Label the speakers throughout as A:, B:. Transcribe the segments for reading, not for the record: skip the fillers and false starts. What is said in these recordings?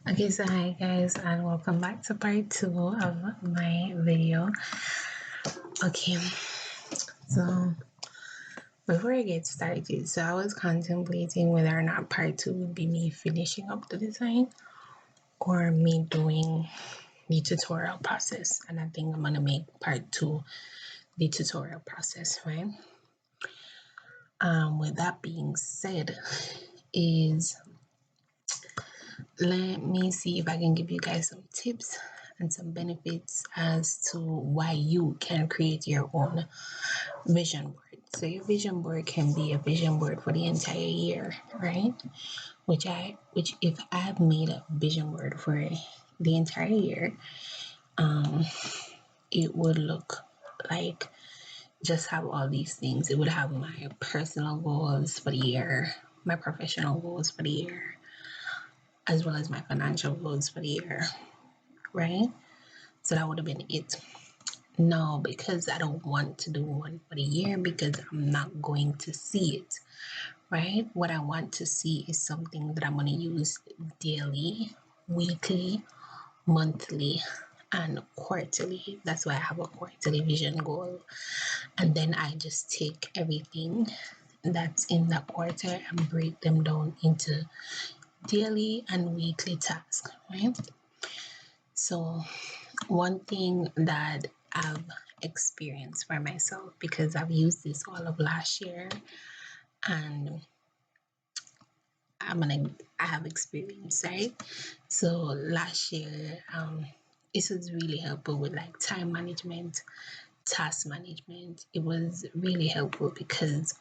A: Okay, so hi guys, and welcome back to part 2 of my video. Okay, so before I get started, so I was contemplating whether or not part 2 would be me finishing up the design or me doing the tutorial process, and I think I'm gonna make part 2 the tutorial process, right? With that being said, is let me see if I can give you guys some tips and some benefits as to why you can create your own vision board. So your vision board can be a vision board for the entire year, right? Which if I've made a vision board for the entire year, it would look like just have all these things. It would have my personal goals for the year, my professional goals for the year, as well as my financial goals for the year, right? So that would have been it. No, because I don't want to do one for the year because I'm not going to see it, right? What I want to see is something that I'm going to use daily, weekly, monthly, and quarterly. That's why I have a quarterly vision goal. And then I just take everything that's in that quarter and break them down into daily and weekly tasks, right? So one thing that I've experienced for myself, because I've used this all of last year, and I have experience, right? So last year, this was really helpful with like time management, task management. It was really helpful because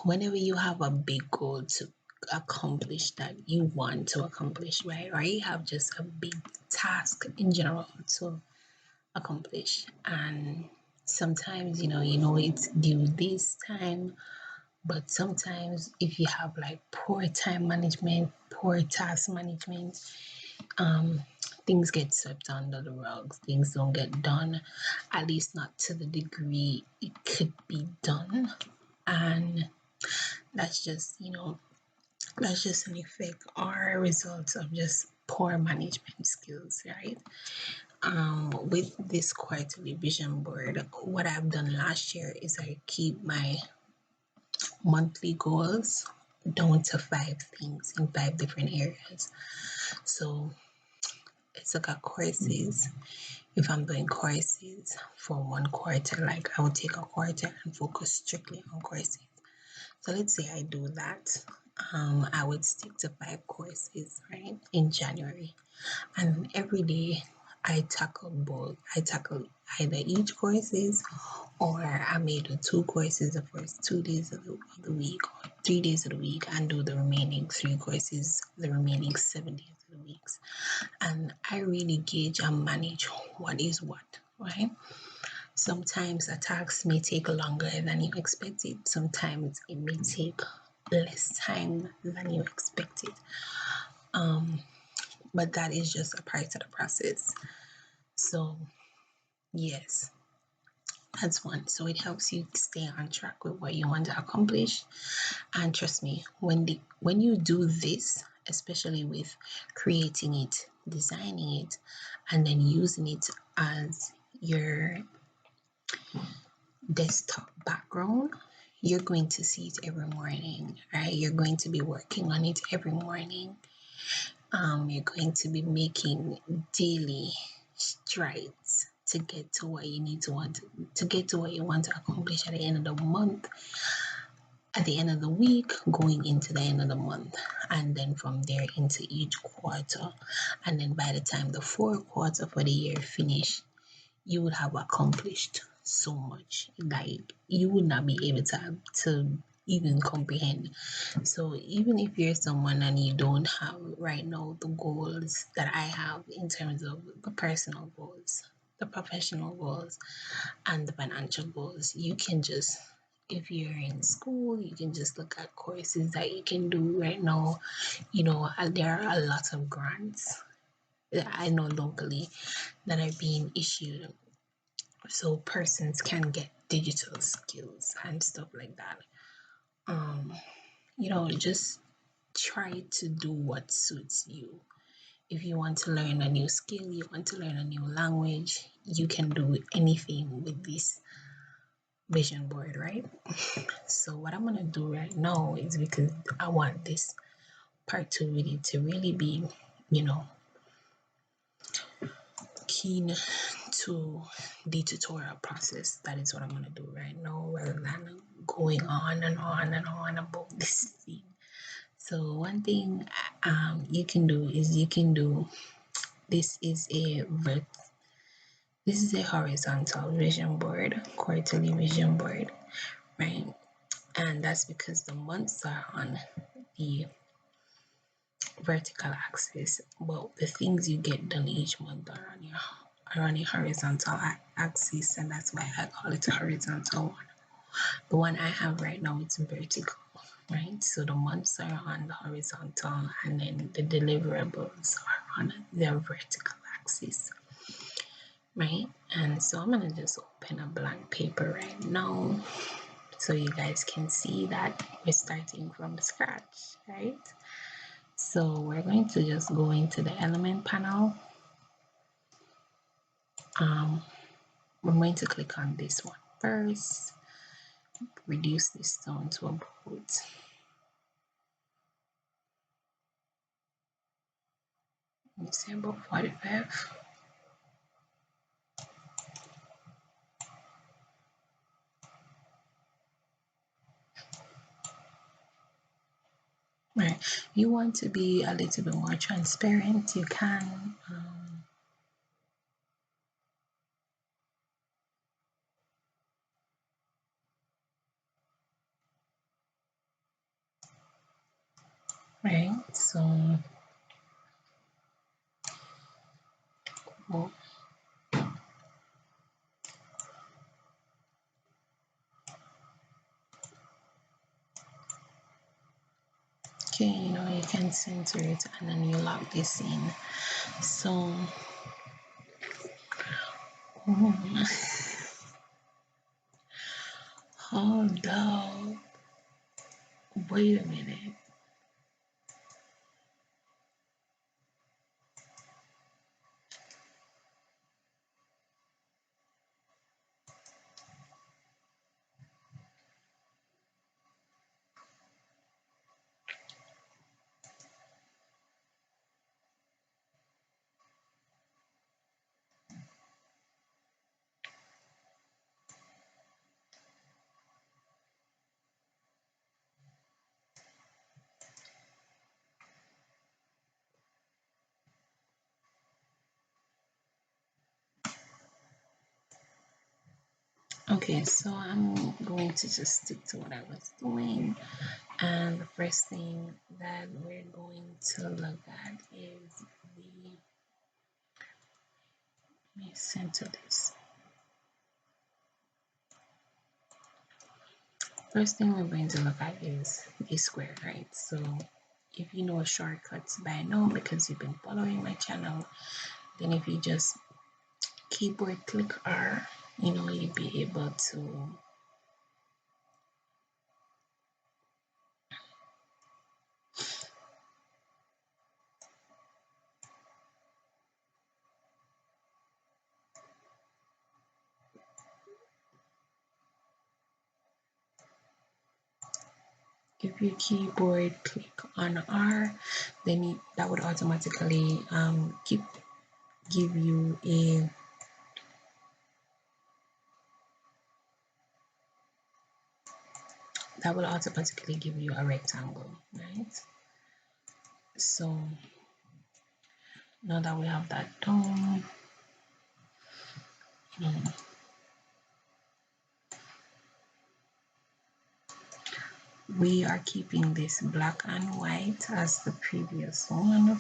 A: whenever you have a big goal to accomplish that you want to accomplish, right? Or you have just a big task in general to accomplish, and sometimes you know it's due this time, but sometimes if you have like poor time management, poor task management, things get swept under the rug. Things don't get done, at least not to the degree it could be done. And that's just that's just an effect or a result of just poor management skills, right? With this quarterly vision board, what I've done last year is I keep my monthly goals down to 5 things in 5 different areas. So it's like a courses. If I'm doing courses for one quarter, like I would take a quarter and focus strictly on courses. So let's say I do that. I would stick to 5 courses, right, in January. And every day I tackle both. I tackle either each courses, or I may do 2 courses the first 2 days of the week, or 3 days of the week, and do the remaining 3 courses the remaining 7 days of the weeks. And I really gauge and manage what is what, right? Sometimes a task may take longer than you expected. Sometimes it may take less time than you expected. But that is just a part of the process. So yes, that's one. So it helps you stay on track with what you want to accomplish. And trust me, when you do this, especially with creating it, designing it, and then using it as your desktop background, you're going to see it every morning, right? You're going to be working on it every morning. You're going to be making daily strides to get to what you need to get to what you want to accomplish at the end of the month, at the end of the week, going into the end of the month, and then from there into each quarter. And then by the time the fourth quarter for the year finish, you would have accomplished so much, like you would not be able to even comprehend. So even if you're someone and you don't have right now the goals that I have in terms of the personal goals, the professional goals, and the financial goals, you can just, if you're in school, you can just look at courses that you can do right now. There are a lot of grants that I know locally that are being issued, so persons can get digital skills and stuff like that. Just try to do what suits you. If you want to learn a new skill, you want to learn a new language, you can do anything with this vision board, right? So what I'm gonna do right now is, because I want this part 2 video to really be, you know, keen to the tutorial process. That is what I'm gonna do right now, rather than going on and on and on about this thing. So one thing you can do is this is a horizontal vision board, quarterly vision board, right? And that's because the months are on the vertical axis, but the things you get done each month are on a horizontal axis, and that's why I call it a horizontal one. The one I have right now, it's vertical, right? So the months are on the horizontal, and then the deliverables are on their vertical axis, right? And so I'm gonna just open a blank paper right now so you guys can see that we're starting from scratch, right? So we're going to just go into the element panel. I'm going to click on this one first, reduce this down to about, let's say about 45. Right. You want to be a little bit more transparent, you can. Right. So, well, okay, you can center it and then you lock this in. So, hold up. Wait a minute. Okay, so I'm going to just stick to what I was doing. And the first thing that we're going to look at is let me center this. First thing we're going to look at is the square, right? So if you know shortcuts by now, because you've been following my channel, then if you just keyboard click R, you'll be able to if you keyboard click on R, then that would automatically give you a rectangle, right? So now that we have that done, we are keeping this black and white as the previous one.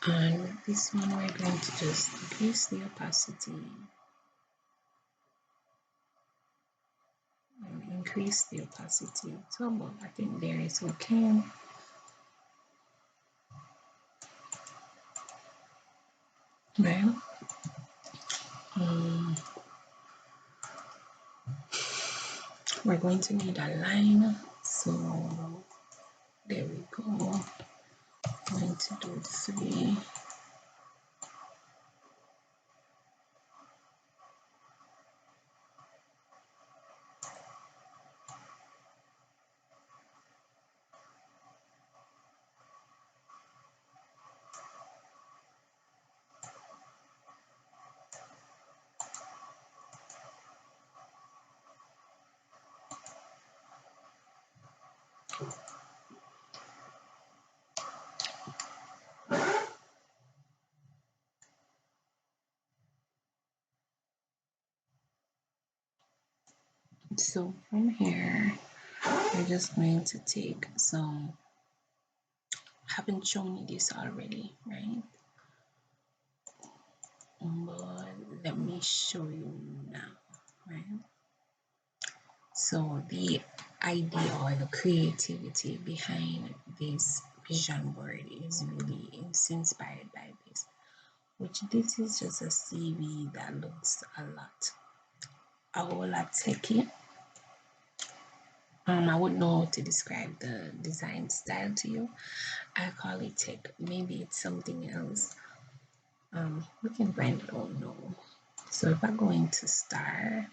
A: And this one we're going to just increase the opacity and increase the opacity to about, I think there is okay. Right. We're going to need a line, so there we go. I'm going to do 3. So from here, we're just going to take some, I haven't shown you this already, right? But let me show you now, right? So the idea or the creativity behind this vision board is really inspired by this, which this is just a CV that looks a whole lot techy. I wouldn't know how to describe the design style to you. I call it tech. Maybe it's something else. We can find it out now. So if I go into star,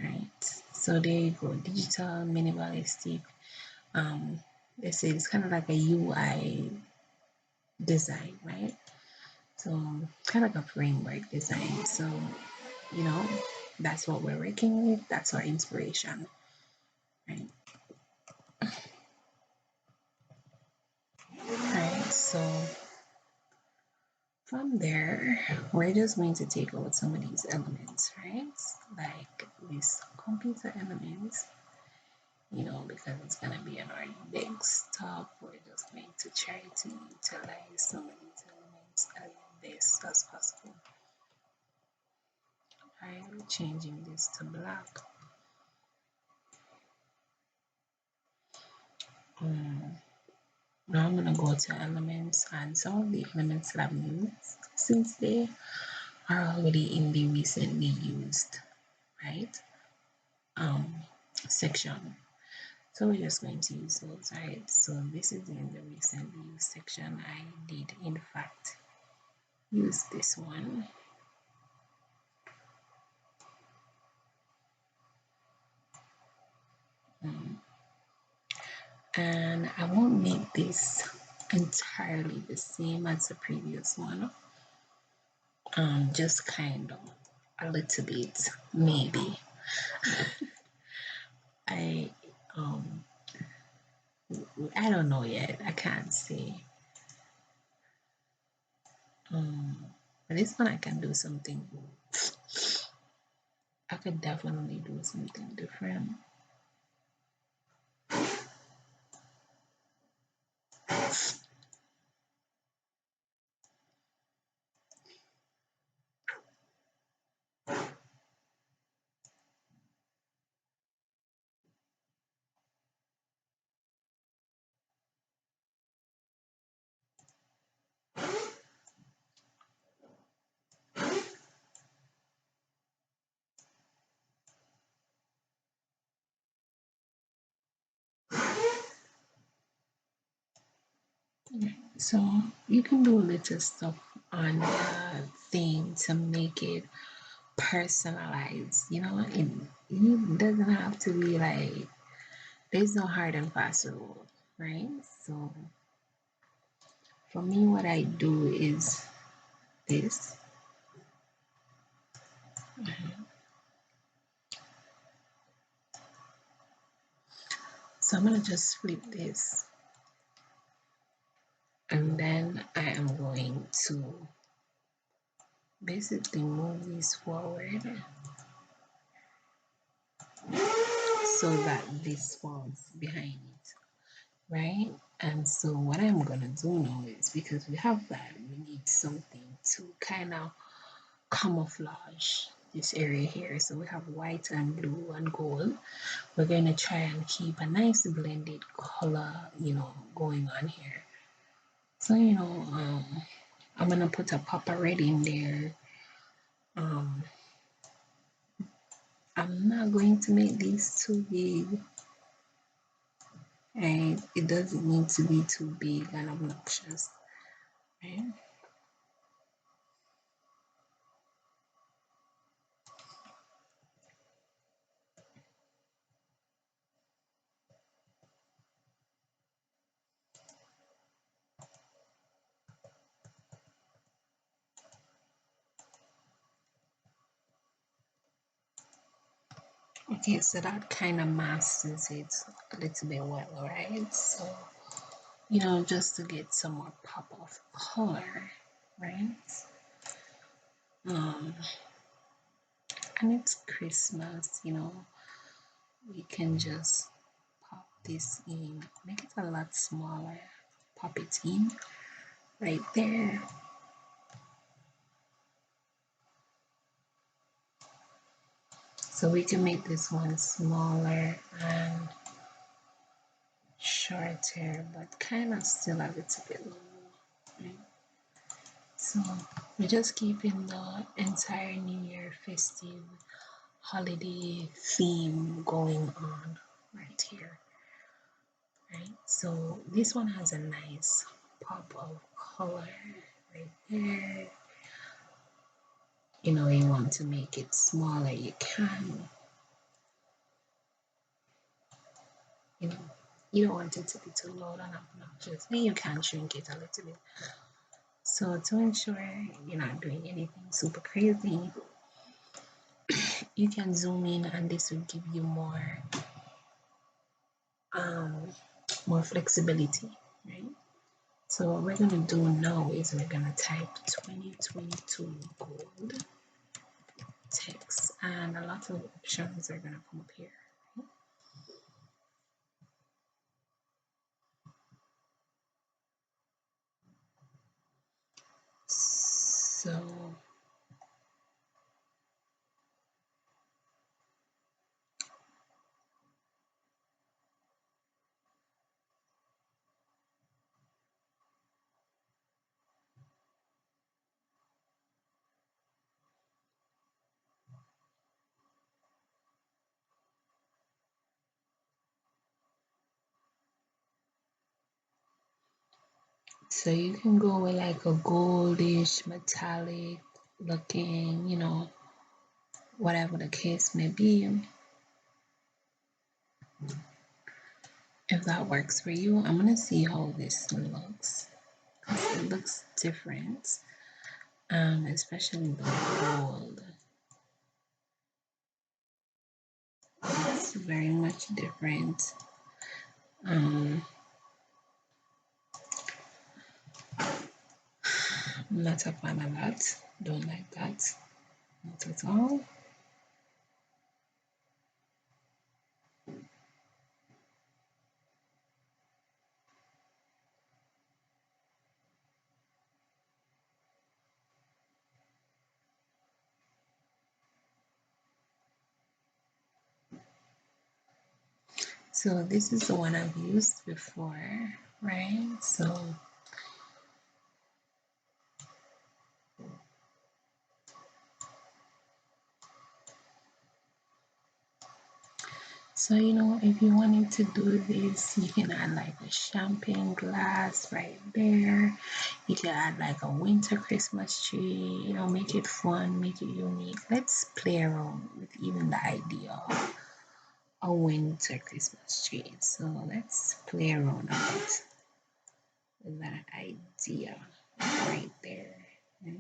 A: right? So there you go, digital minimalistic. They say it's kind of like a UI design, right? So kind of like a framework design. So you know, that's what we're working with. That's our inspiration, right? Right. So from there, we're just going to take out some of these elements, right? Like these computer elements, because it's going to be on our desktop. We're just going to try to utilize some of these elements as best as possible. I'm changing this to black. Now I'm going to go to elements, and some of the elements that I've used since they are already in the recently used, right? Section. So we're just going to use those, right? So this is in the recently used section. I did, in fact, use this one. And I won't make this entirely the same as the previous one. Just kind of a little bit, maybe. I I don't know yet. I can't say. But this one I can do something. I could definitely do something different. So you can do a little stuff on the theme to make it personalized. It doesn't have to be like, there's no hard and fast rule, right? So for me, what I do is this. So I'm gonna just flip this, and then I am going to basically move this forward so that this falls behind it, right? And so what I'm gonna do now is, because we have that, we need something to kind of camouflage this area here. So we have white and blue and gold. We're going to try and keep a nice blended color, going on here. So, I'm going to put a pop of red in there. I'm not going to make these too big. Right? It doesn't need to be too big and obnoxious. Right? Okay, so that kind of masks it a little bit well, right? So, just to get some more pop of color, right? Um, and it's Christmas, we can just pop this in, make it a lot smaller, pop it in right there. So we can make this one smaller and shorter, but kind of still a little bit low, right? So we're just keeping the entire New Year festive holiday theme going on right here, right? So this one has a nice pop of color right there. You want to make it smaller, you can. You don't want it to be too loud and obnoxious, and you can shrink it a little bit. So to ensure you're not doing anything super crazy, you can zoom in, and this will give you more flexibility, right? So what we're gonna do now is we're gonna type 2022 gold text, and a lot of options are gonna come up here. So you can go with like a goldish metallic looking, whatever the case may be. If that works for you, I'm gonna see how this looks. It looks different, especially the gold. It's very much different. I'm not a fan of that. Don't like that. Not at all. So this is the one I've used before, right? So, if you wanted to do this, you can add like a champagne glass right there. You can add like a winter Christmas tree, make it fun, make it unique. Let's play around with even the idea of a winter Christmas tree. So let's play around with that idea right there. Right?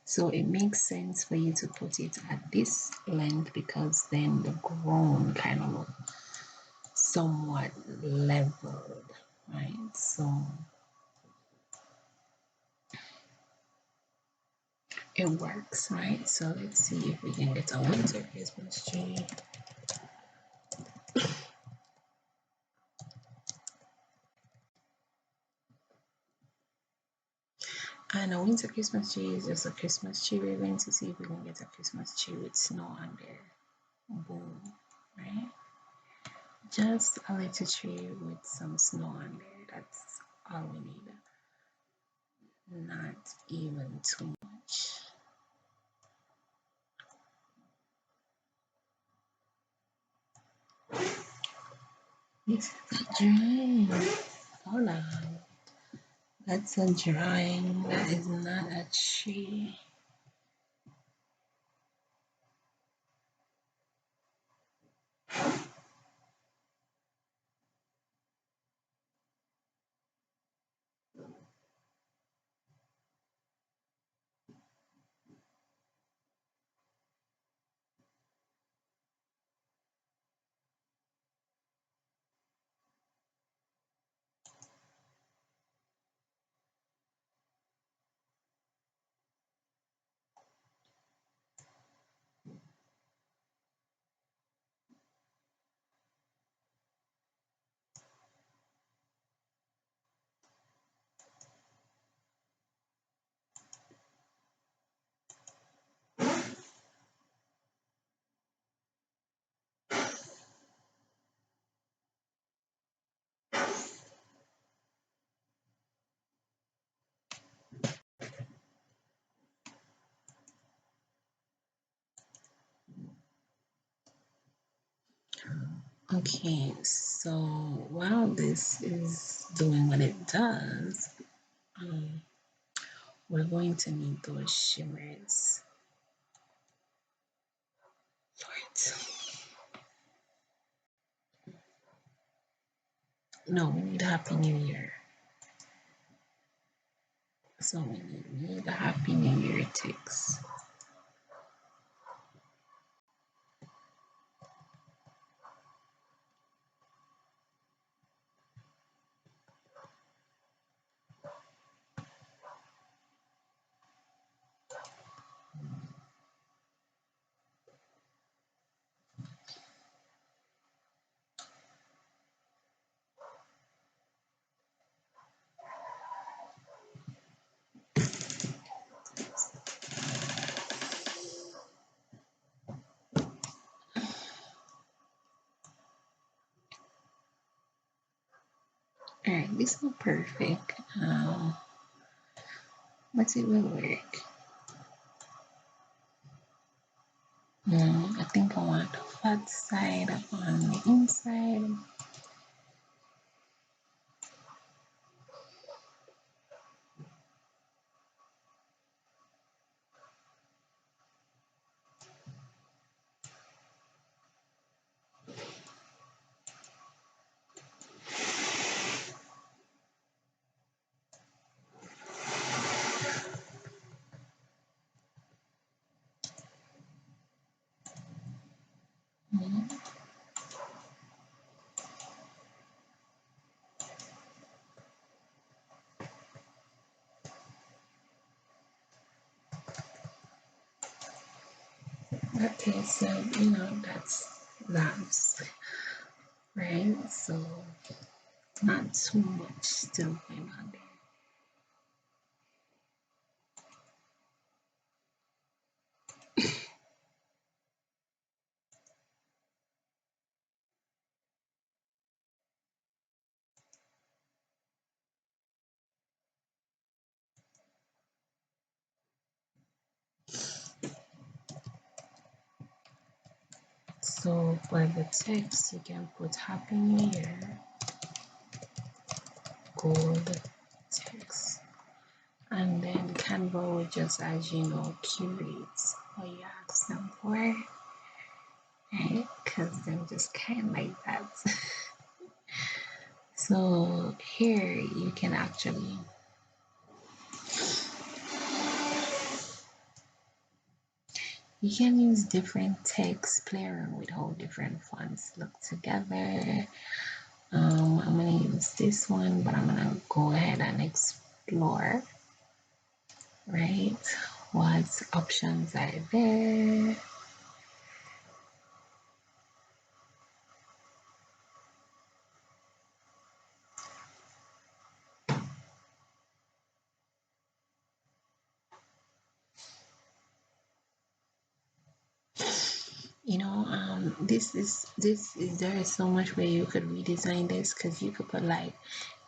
A: So it makes sense for you to put it at this length, because then the ground kind of look somewhat leveled, right? So it works, right? So let's see if we can get a winter Christmas tree. And a winter Christmas tree is just a Christmas tree. We're going to see if we can get a Christmas tree with snow under. Boom, right? Just a little tree with some snow under. That's all we need. Not even too much. This is a drawing. Hold on. That's a drawing. That is not a tree. Okay, so while this is doing what it does, we're going to need those shimmers for it. No, we need Happy New Year. So we need a Happy New Year ticks. All right, this is not perfect, but it will work. I think I want the flat side on the inside. Okay, so that's right. So not too much still going on there. So for the text, you can put Happy New Year, gold text, and then Canva will just, as you know, curates what you ask them for, right? Because they're just kind of like that. So here you can actually use different text, play around with how different fonts look together. I'm going to use this one, but I'm going to go ahead and explore, right? what options are there. This is there is so much way you could redesign this, because you could put like,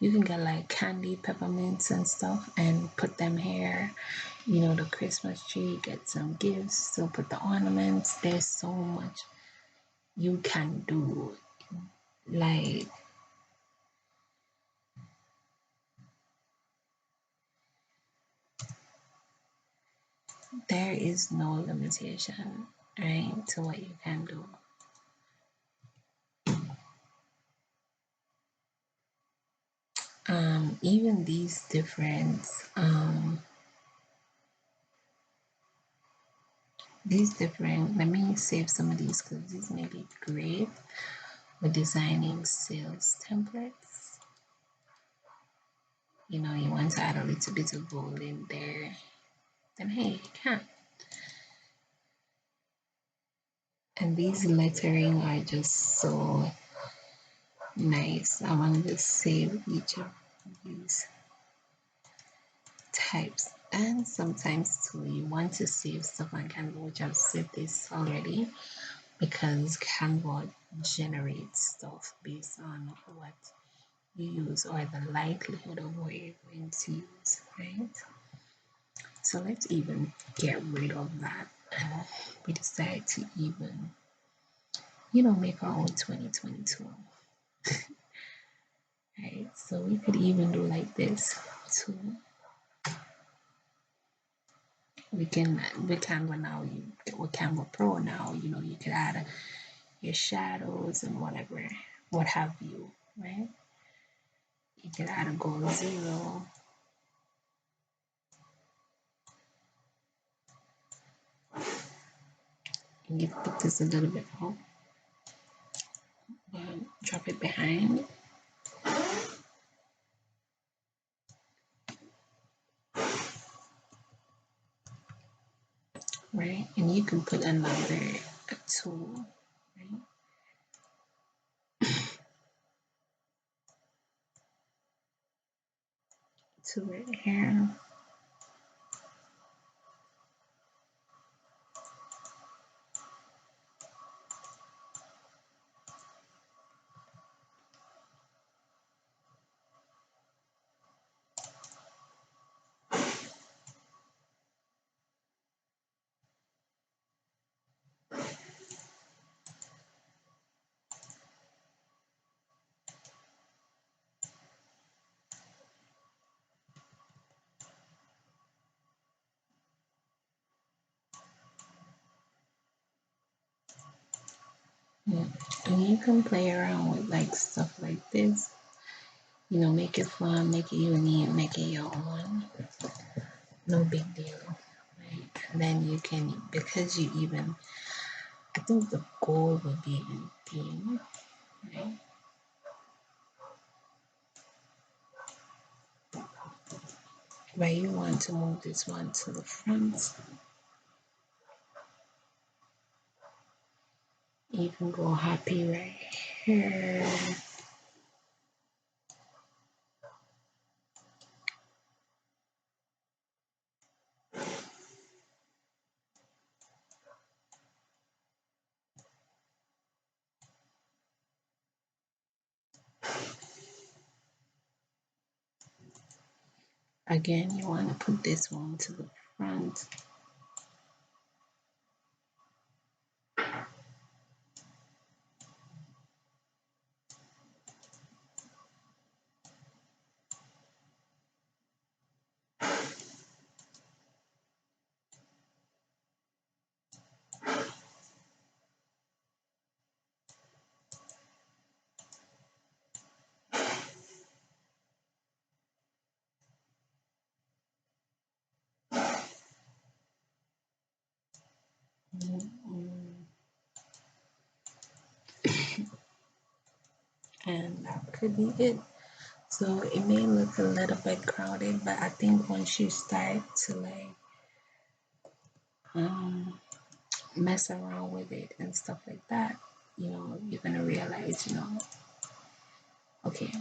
A: you can get like candy peppermints and stuff and put them here, the Christmas tree, get some gifts, so put the ornaments. There's so much you can do. Like, there is no limitation, right, to what you can do. Even these different, let me save some of these because these may be great with designing sales templates. You want to add a little bit of gold in there, then hey, you can. And these lettering are just so nice. I want to just save each of these types. And sometimes too, you want to save stuff on Canva, which I've said this already, because Canva generates stuff based on what you use or the likelihood of what you're going to use, right? So let's even get rid of that, and we decide to even, make our own 2022. Right? So we could even do like this too. We can with Canva now, with Canva Pro now, you could add your shadows and whatever, what have you, right? You could add a goal 0. And you put this a little bit up, drop it behind. Right? And you can put another tool, right? To right here. And you can play around with like stuff like this, make it fun, make it unique, make it your own. No big deal, right? And then you can, because I think the goal would be in theme, right? Where you want to move this one to the front. You can go happy right here. Again, you want to put this one to the front. And that could be it. So it may look a little bit crowded, but I think once you start to like um, mess around with it and stuff like that, you're gonna realize, okay.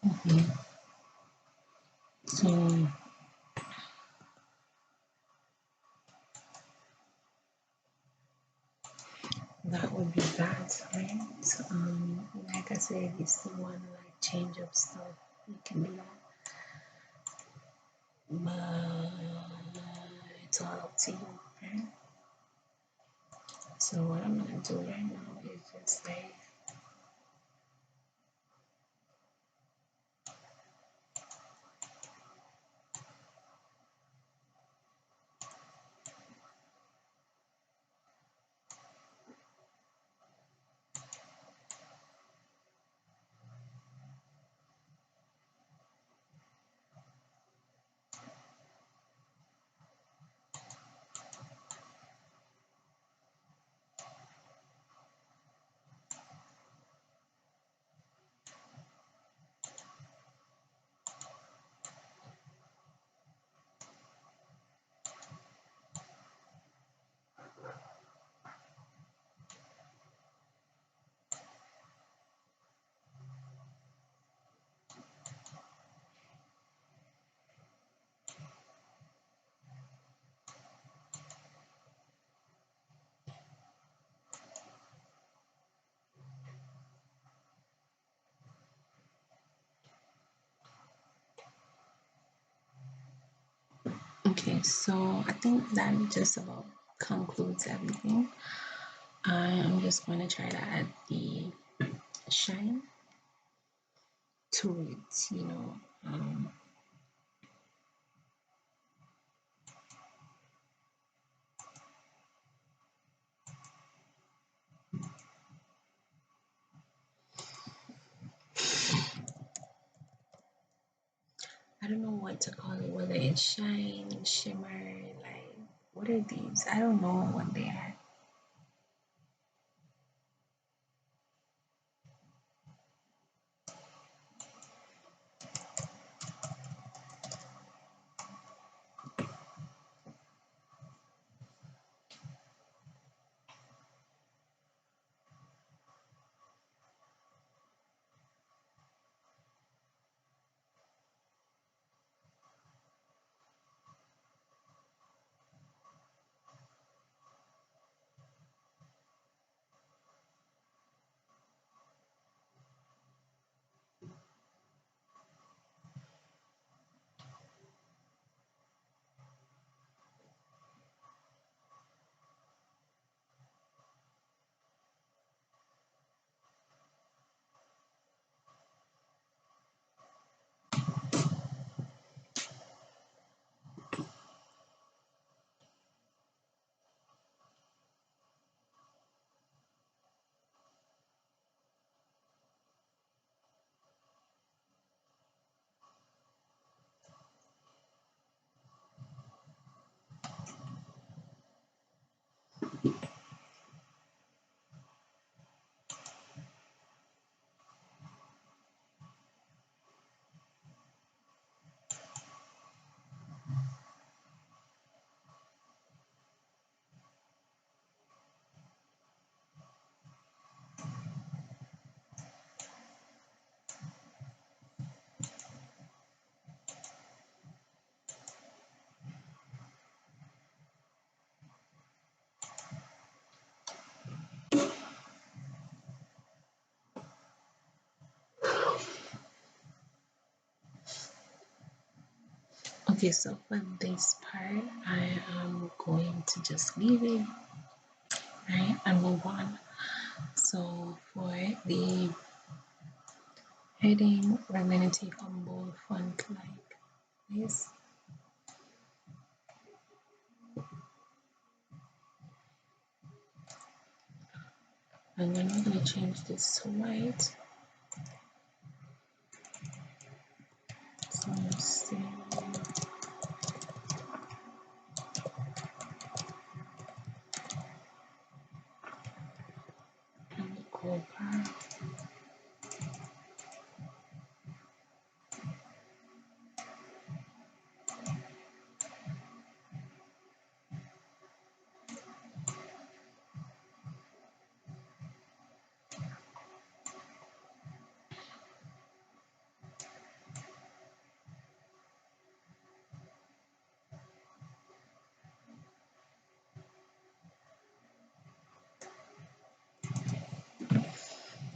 A: Mhm. So that would be that, right? Like I said, if you still want to like change up stuff, you can do that. But it's all up to you, right? So what I'm gonna do right now is just say, okay, so I think that just about concludes everything. I am just going to try to add the shine to it. I don't know what to call it, whether it's shine, shimmer, like what are these? I don't know what they are. Okay, so for this part, I am going to just leave it, right, and move on. So for the heading, we're going to take a bold font like this. And then we're going to change this to white. So let's see. And go back.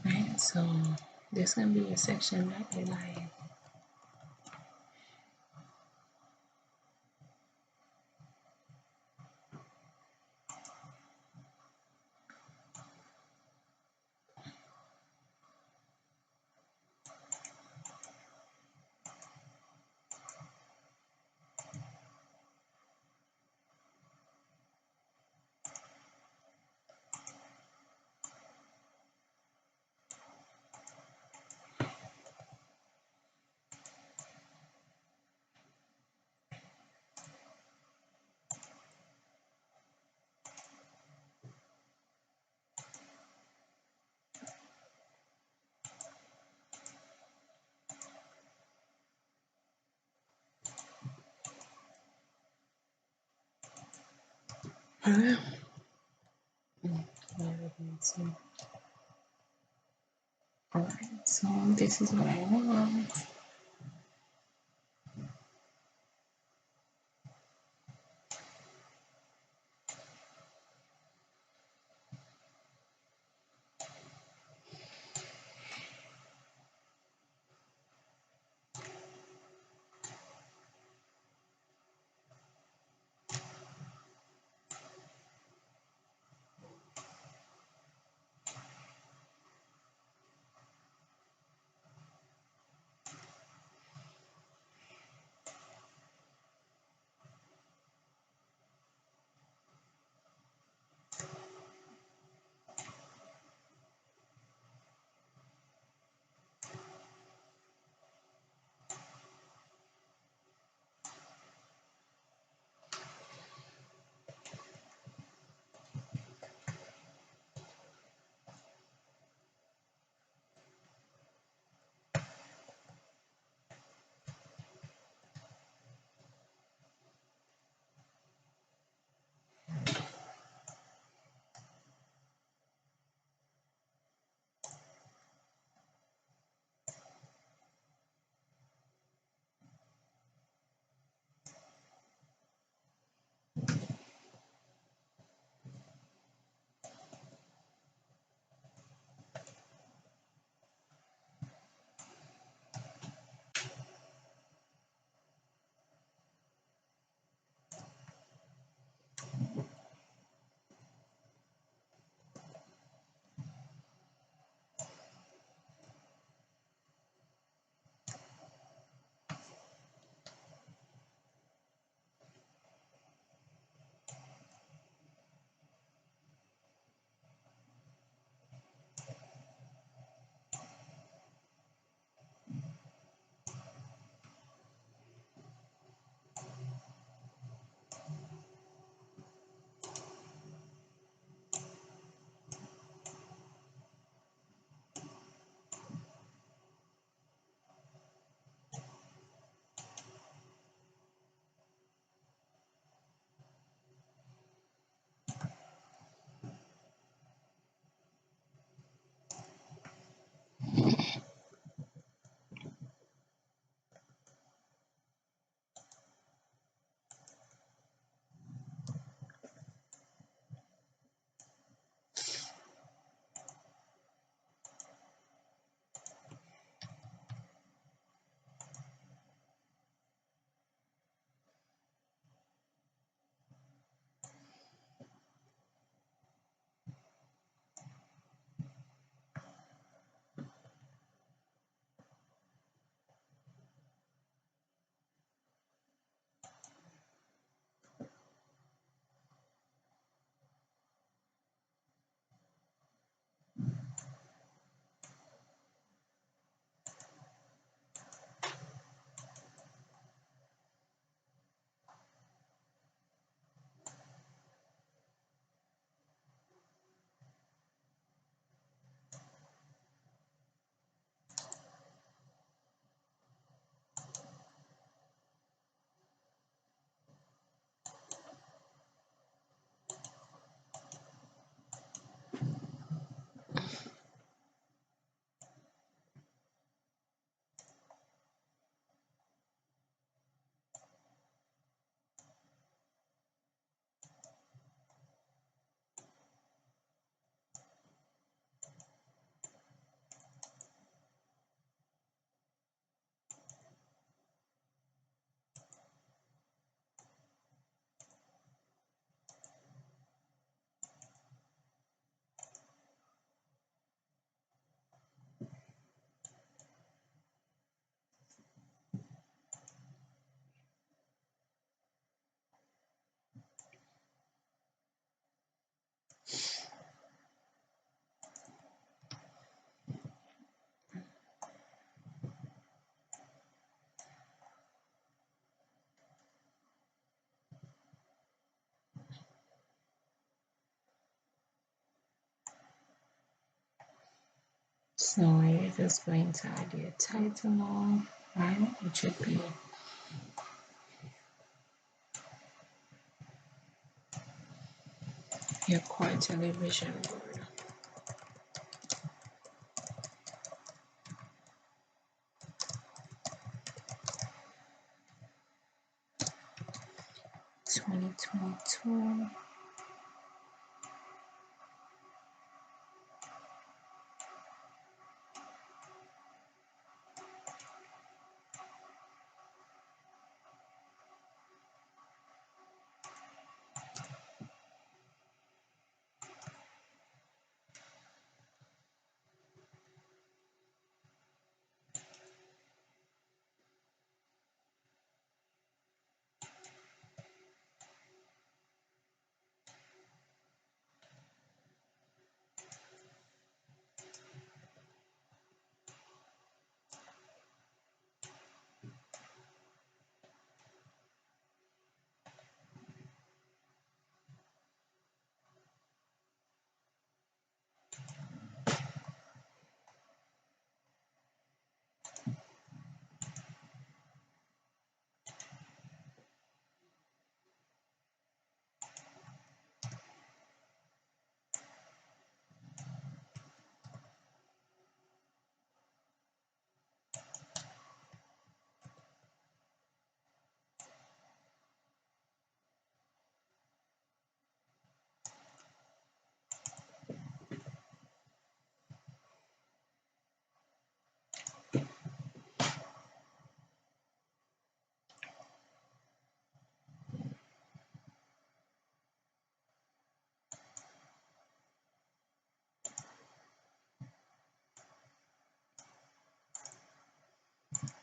A: Right, so there's going to be a section that you like. Alright, so this is what I want. So you're just going to add your title now, right? It should be your quarterly vision board. (2022).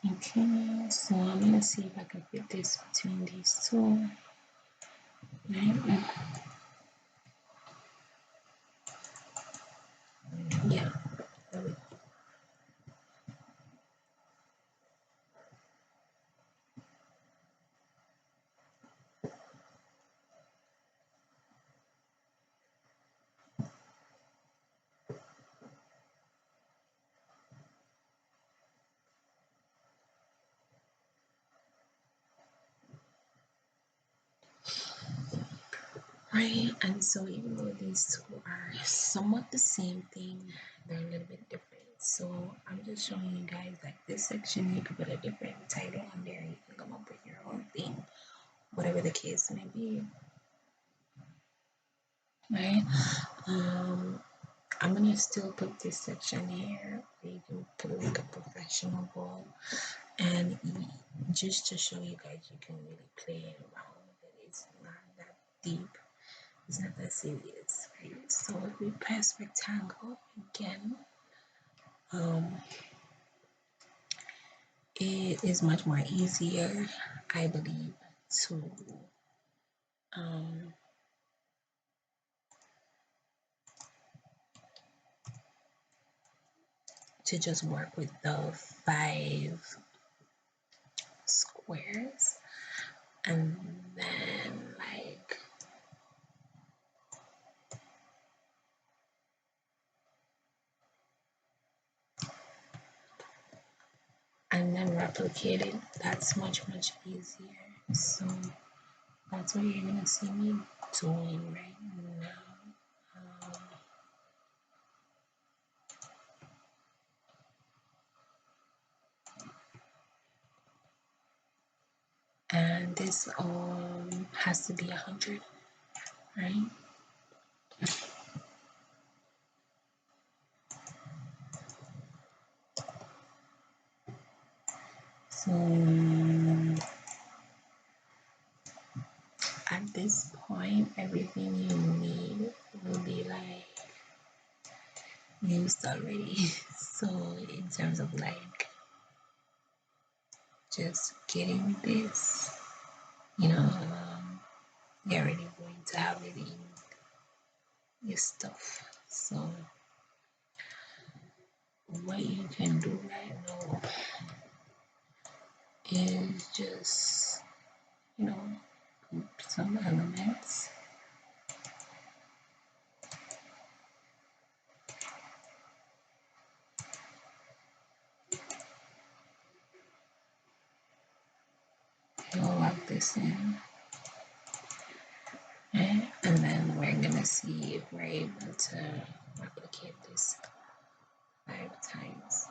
A: Okay, so I'm gonna see if I can fit this between these two. Right? Yeah. Right, and so even though these two are somewhat the same thing, they're a little bit different. So I'm just showing you guys like this section, you can put a different title on there, you can come up with your own thing, whatever the case may be. Right, I'm gonna still put this section here where you can put like a professional goal, and just to show you guys you can really play around with it. It's not that deep. It's not that serious, right? So if we press rectangle again, it is much more easier, I believe, to um, to just work with the 5 squares, and then like replicate it. That's much easier. So that's what you're gonna see me doing right now. And this has to be 100, right? So at this point, everything you need will be like used already. So in terms of like just getting this, you're already going to have it in your stuff. So what you can do right now is just, group some elements. we'll lock this in. Okay. And then we're gonna see if we're able to replicate this 5 times.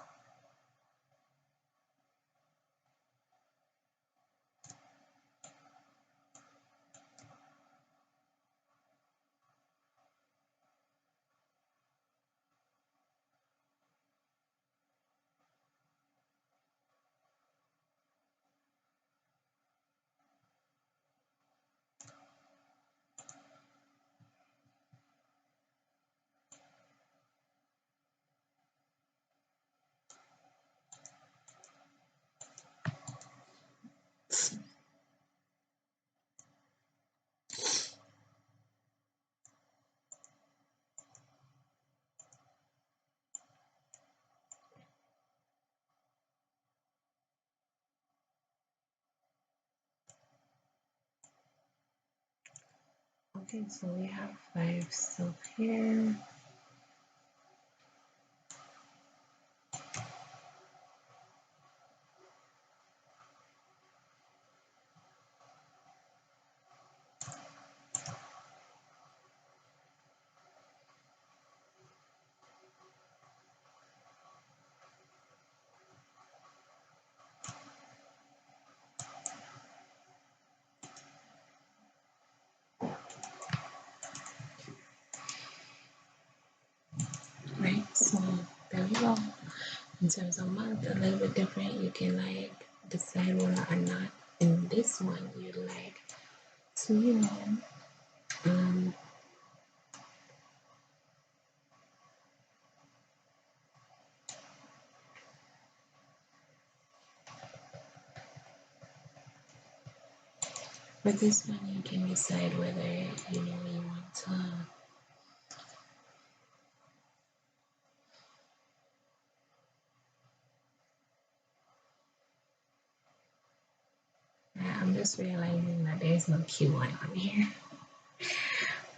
A: Okay, so we have 5 still here. Right, so there we go. In terms of month, a little bit different. You can like decide whether or not in this one you'd like to, for this one you can decide whether you want to. I'm just realizing that there's no Q1 on here,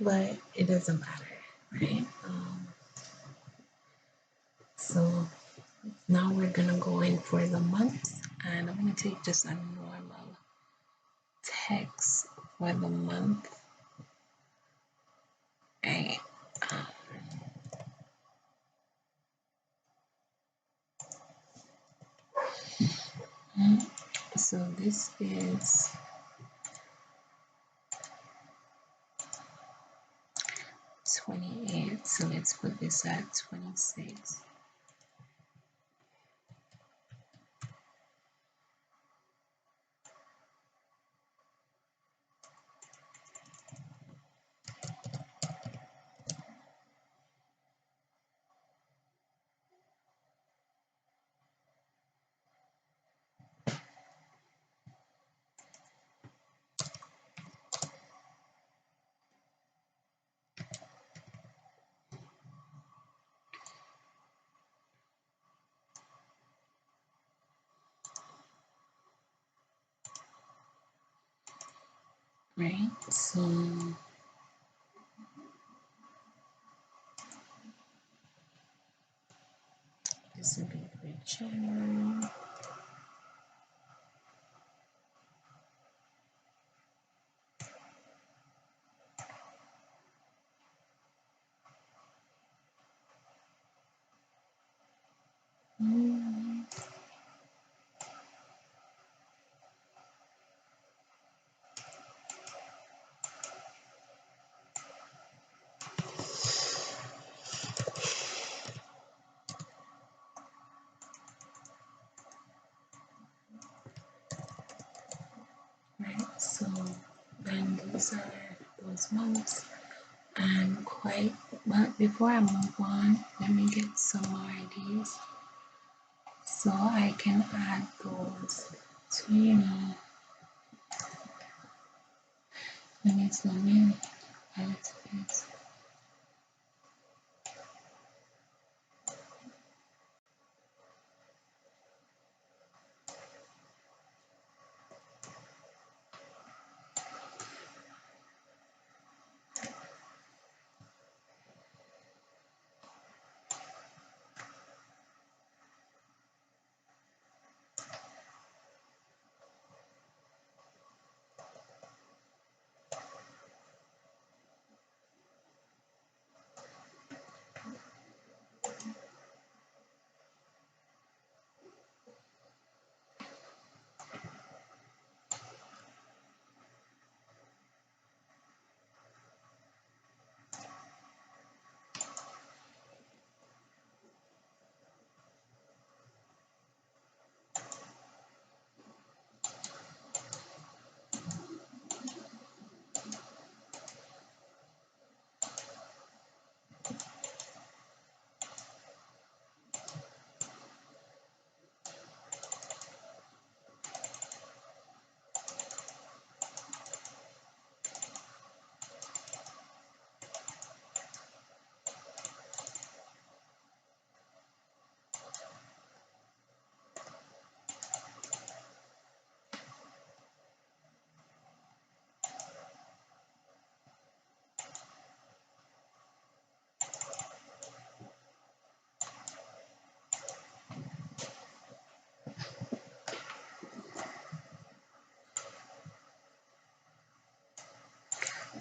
A: but it doesn't matter, right? So now we're gonna go in for the month, and I'm gonna take just a normal text for the month. Right. So this is 28. So let's put this at 26. Right, so this will be for January. Right, so then these are those months, and but before I move on, let me get some more ideas so I can add those to, let me zoom in a little bit.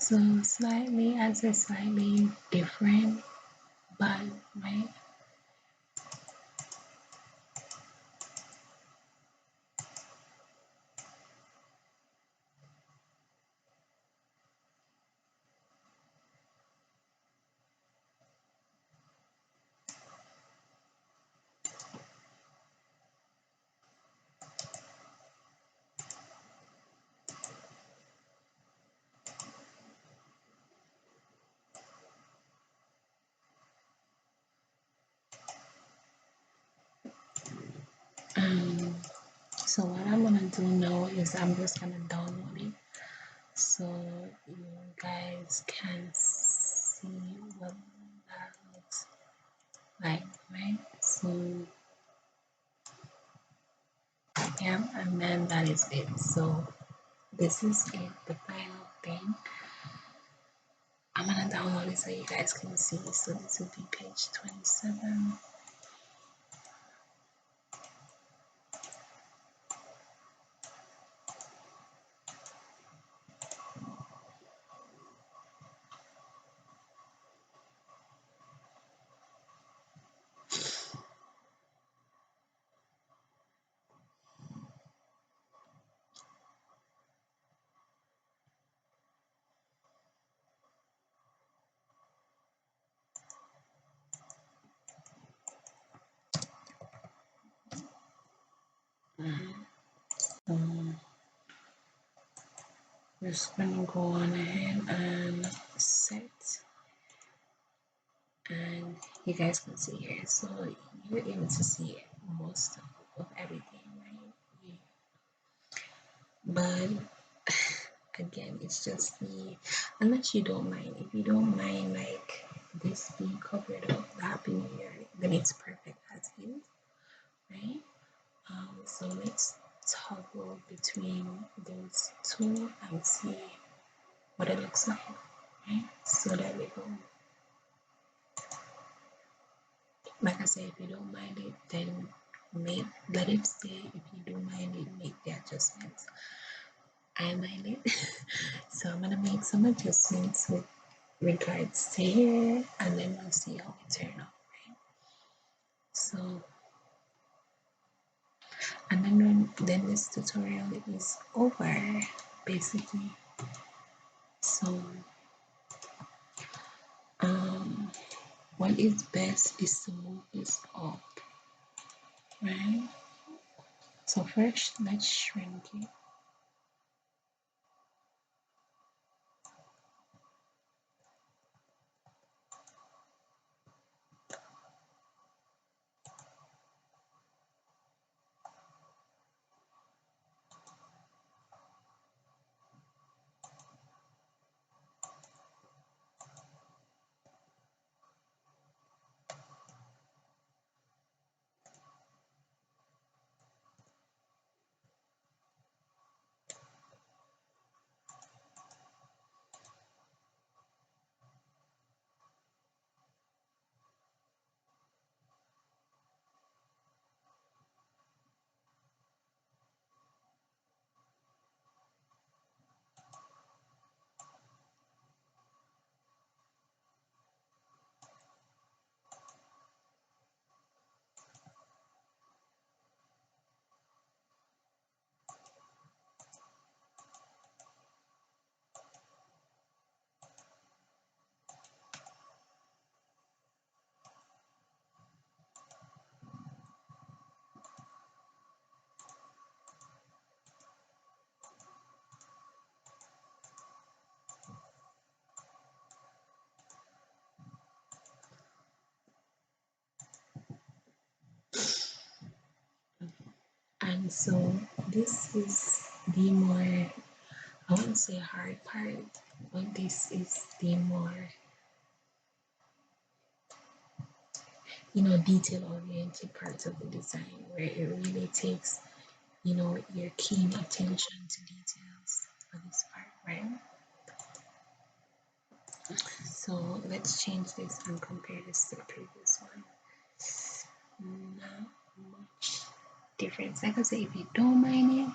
A: So slightly, I'd say slightly different, but right. Um, so what I'm gonna do now is I'm just gonna download it so you guys can see what that looks like, right? So yeah, and then that is it. So this is it, the final thing. I'm gonna download it so you guys can see. So this will be page 27. Um, just gonna go on ahead and set, and you guys can see here. So you're able to see most of everything, right? Yeah. But again, it's just the, unless you don't mind, if you don't mind like this being covered up, the Happy New Year, then it's perfect as is, right? So let's toggle between those two and see what it looks like, right? So there we go. Like I said, if you don't mind it, then let it stay. If you do mind it, make the adjustments. I mind it. So I'm gonna make some adjustments with regards to here, and then we'll see how it turn out, right? So, and then this tutorial is over, basically. So um what is best is to move this up, right? So first let's shrink it. And so this is the more, I wouldn't say hard part, but this is the more, detail oriented part of the design where it really takes, your keen attention to details for this part, right? So let's change this and compare this to the previous one. Not much difference. Like I say, if you don't mind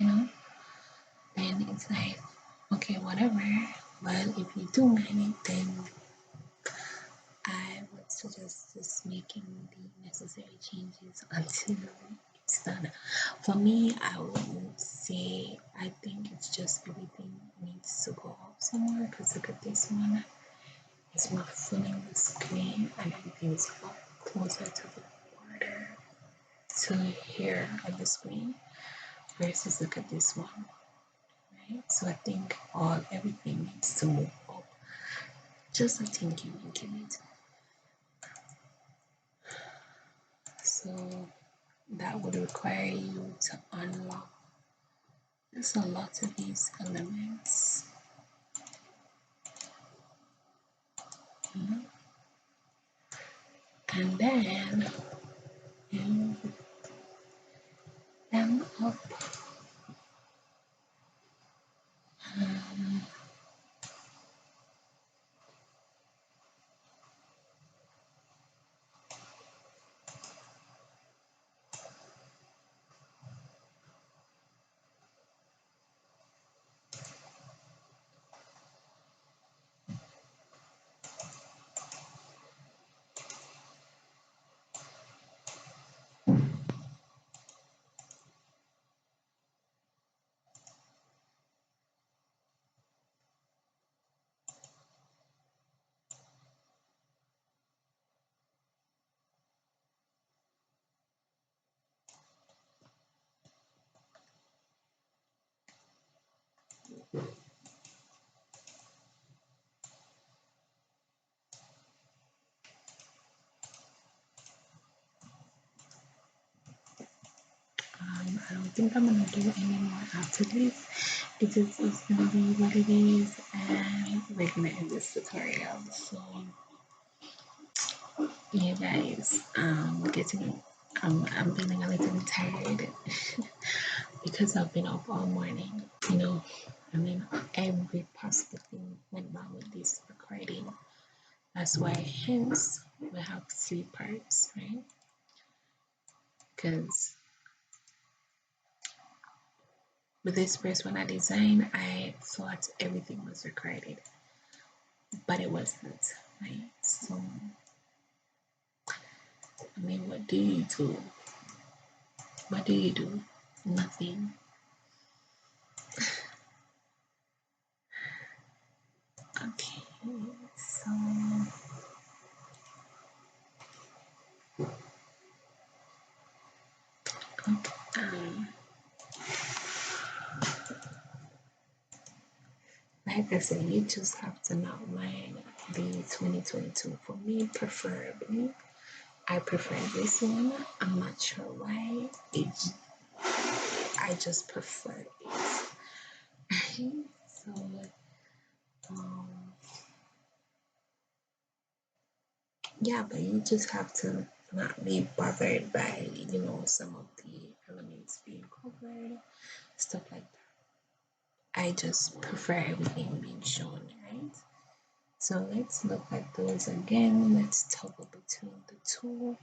A: it, then it's like, okay, whatever. Well, if you do manage, then I would suggest just making the necessary changes until it's done. For me, I wouldn't say, I think it's just everything needs to go up somewhere, because look at this one. It's not filling the screen and everything is up closer to the border to here on the screen versus look at this one, right? So I think everything needs to move up. Just a thinking increment. So that would require you to unlock just a lot of these elements. And then move them up. I don't think I'm gonna do any more after this. It's gonna be what it is, and we're gonna end this tutorial. So yeah, guys, I'm feeling a little bit tired because I've been up all morning. I mean, every possible thing went wrong with this recording. That's why, hence, we have 3 parts, right? Because with this first one I designed, I thought everything was recorded, but it wasn't, right? So, I mean, what do you do? What do you do? Nothing. Okay, so um, like I said, you just have to outline the 2022. For me, preferably, I prefer this one. I'm not sure why. I just prefer it. So, um, yeah, but you just have to not be bothered by, some of the elements being covered, stuff like that. I just prefer everything being shown, right? So let's look at those again. Let's toggle between the two.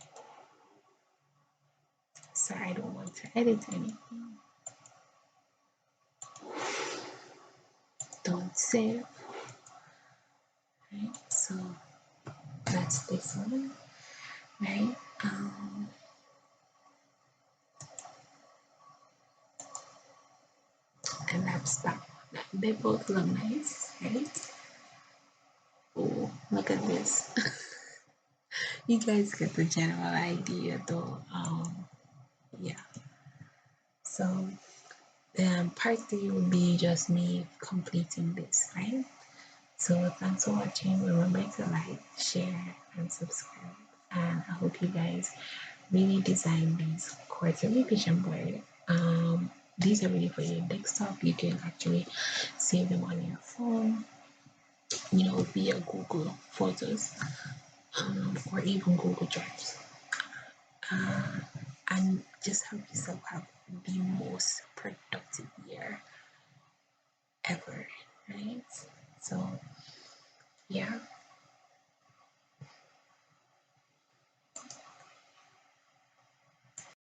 A: So I don't want to edit anything. Don't save. Right? So that's this one, right? And that's that one. They both look nice, right? Oh, look at this. You guys get the general idea though. Yeah. So part 3 would be just me completing this, right? So thanks for watching. Remember to like, share, and subscribe. And I hope you guys really design these quarterly vision board. These are ready for your desktop. You can actually save them on your phone, via Google Photos, or even Google Drives. And just help yourself have the most productive year ever, right? So, yeah,